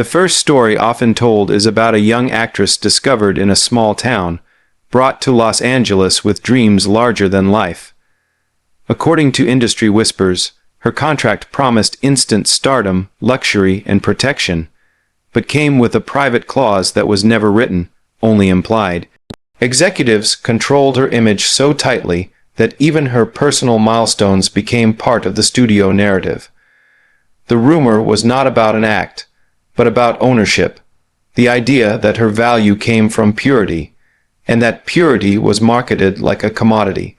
The first story often told is about a young actress discovered in a small town, brought to Los Angeles with dreams larger than life. According to industry whispers, her contract promised instant stardom, luxury, and protection, but came with a private clause that was never written, only implied. Executives controlled her image so tightly that even her personal milestones became part of the studio narrative. The rumor was not about an act, but about ownership, the idea that her value came from purity, and that purity was marketed like a commodity.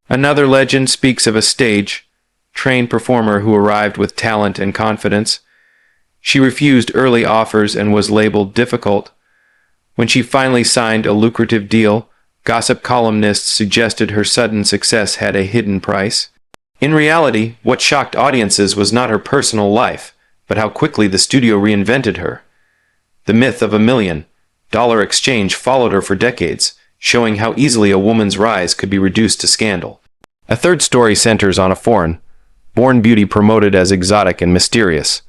Another legend speaks of a stage-trained performer who arrived with talent and confidence. She refused early offers and was labeled difficult. When she finally signed a lucrative deal, gossip columnists suggested her sudden success had a hidden price. In reality, what shocked audiences was not her personal life, but how quickly the studio reinvented her. The myth of $1 million exchange followed her for decades, showing how easily a woman's rise could be reduced to scandal. A third story centers on a foreign-born beauty promoted as exotic and mysterious.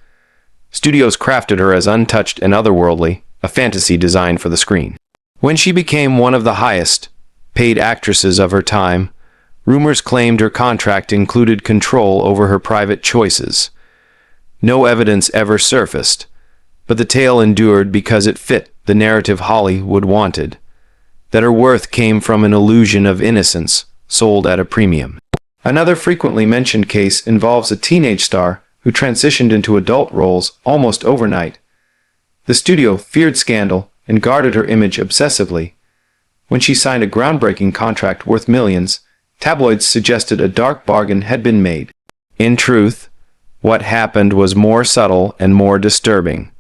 Studios crafted her as untouched and otherworldly, a fantasy designed for the screen. When she became one of the highest-paid actresses of her time, rumors claimed her contract included control over her private choices. No evidence ever surfaced, but the tale endured because it fit the narrative Hollywood wanted, that her worth came from an illusion of innocence sold at a premium. Another frequently mentioned case involves a teenage star who transitioned into adult roles almost overnight. The studio feared scandal and guarded her image obsessively. When she signed a groundbreaking contract worth millions, tabloids suggested a dark bargain had been made. In truth, what happened was more subtle and more disturbing.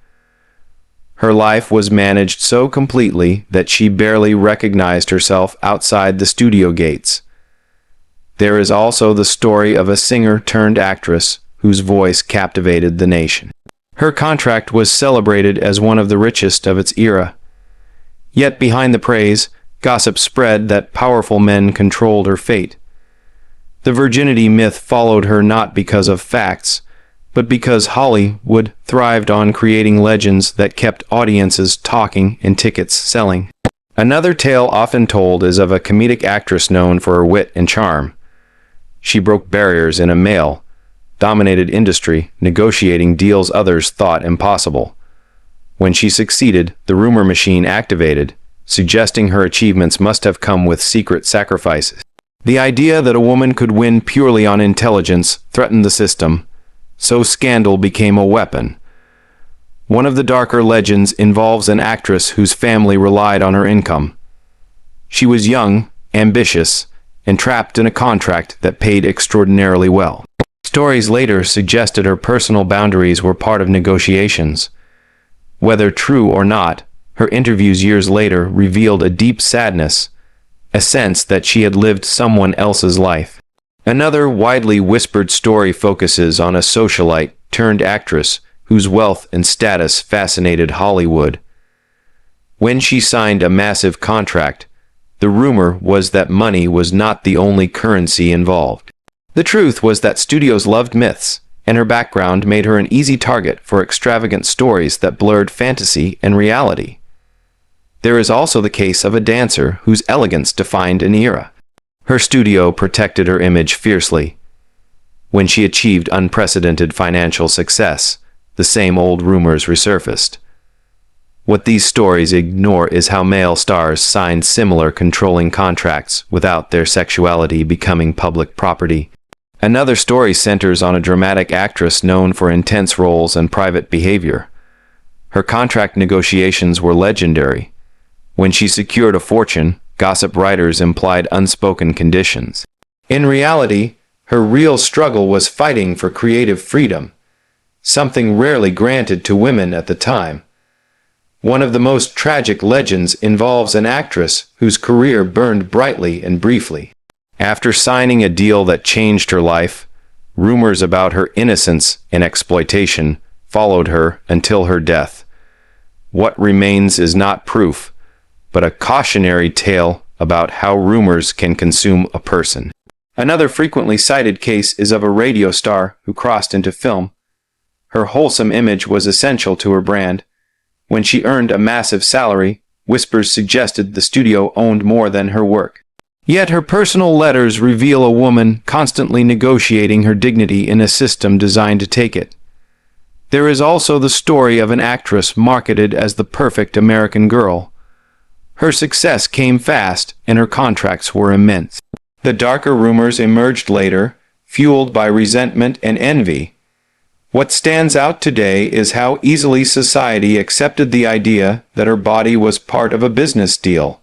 Her life was managed so completely that she barely recognized herself outside the studio gates. There is also the story of a singer-turned-actress whose voice captivated the nation. Her contract was celebrated as one of the richest of its era. Yet behind the praise, gossip spread that powerful men controlled her fate. The virginity myth followed her not because of facts, but because Hollywood thrived on creating legends that kept audiences talking and tickets selling. Another tale often told is of a comedic actress known for her wit and charm. She broke barriers in a male-dominated industry, negotiating deals others thought impossible. When she succeeded, the rumor machine activated, suggesting her achievements must have come with secret sacrifices. The idea that a woman could win purely on intelligence threatened the system, so scandal became a weapon. One of the darker legends involves an actress whose family relied on her income. She was young, ambitious, and trapped in a contract that paid extraordinarily well. Stories later suggested her personal boundaries were part of negotiations. Whether true or not, her interviews years later revealed a deep sadness, a sense that she had lived someone else's life. Another widely whispered story focuses on a socialite-turned-actress whose wealth and status fascinated Hollywood. When she signed a massive contract, the rumor was that money was not the only currency involved. The truth was that studios loved myths, and her background made her an easy target for extravagant stories that blurred fantasy and reality. There is also the case of a dancer whose elegance defined an era. Her studio protected her image fiercely. When she achieved unprecedented financial success, the same old rumors resurfaced. What these stories ignore is how male stars signed similar controlling contracts without their sexuality becoming public property. Another story centers on a dramatic actress known for intense roles and private behavior. Her contract negotiations were legendary. When she secured a fortune, gossip writers implied unspoken conditions. In reality, her real struggle was fighting for creative freedom, something rarely granted to women at the time. One of the most tragic legends involves an actress whose career burned brightly and briefly. After signing a deal that changed her life, rumors about her innocence and exploitation followed her until her death. What remains is not proof, but a cautionary tale about how rumors can consume a person. Another frequently cited case is of a radio star who crossed into film. Her wholesome image was essential to her brand, When she earned a massive salary, whispers suggested the studio owned more than her work. Yet her personal letters reveal a woman constantly negotiating her dignity in a system designed to take it. There is also the story of an actress marketed as the perfect American girl. Her success came fast, and her contracts were immense. The darker rumors emerged later, fueled by resentment and envy. What stands out today is how easily society accepted the idea that her body was part of a business deal.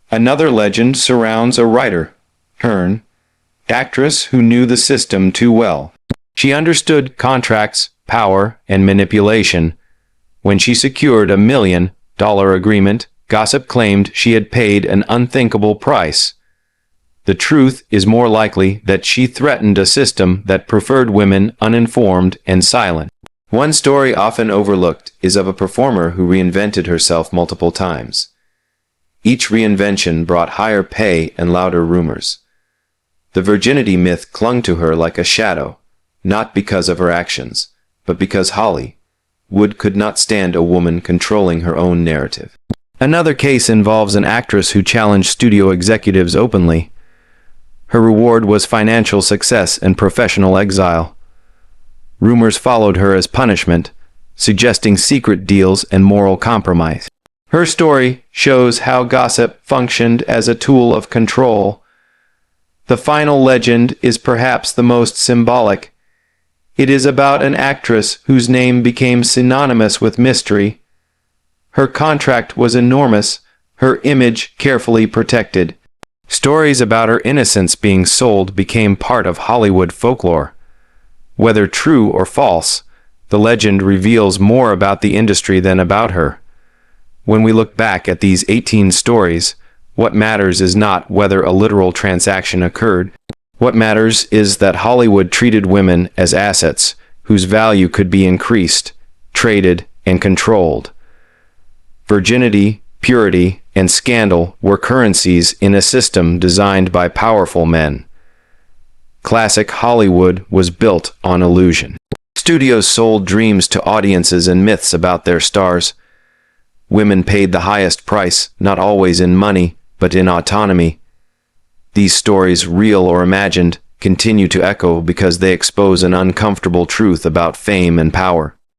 Another legend surrounds a writer, Hearn, actress who knew the system too well. She understood contracts, power, and manipulation. When she secured $1 million agreement, gossip claimed she had paid an unthinkable price. The truth is more likely that she threatened a system that preferred women uninformed and silent. One story often overlooked is of a performer who reinvented herself multiple times. Each reinvention brought higher pay and louder rumors. The virginity myth clung to her like a shadow, not because of her actions, but because Hollywood could not stand a woman controlling her own narrative. Another case involves an actress who challenged studio executives openly. Her reward was financial success and professional exile. Rumors followed her as punishment, suggesting secret deals and moral compromise. Her story shows how gossip functioned as a tool of control. The final legend is perhaps the most symbolic. It is about an actress whose name became synonymous with mystery. Her contract was enormous, her image carefully protected. Stories about her innocence being sold became part of Hollywood folklore. Whether true or false, the legend reveals more about the industry than about her. When we look back at these 18 stories, what matters is not whether a literal transaction occurred. What matters is that Hollywood treated women as assets whose value could be increased, traded, and controlled. Virginity, purity, and scandal were currencies in a system designed by powerful men. Classic Hollywood was built on illusion. Studios sold dreams to audiences and myths about their stars. Women paid the highest price, not always in money, but in autonomy. These stories, real or imagined, continue to echo because they expose an uncomfortable truth about fame and power.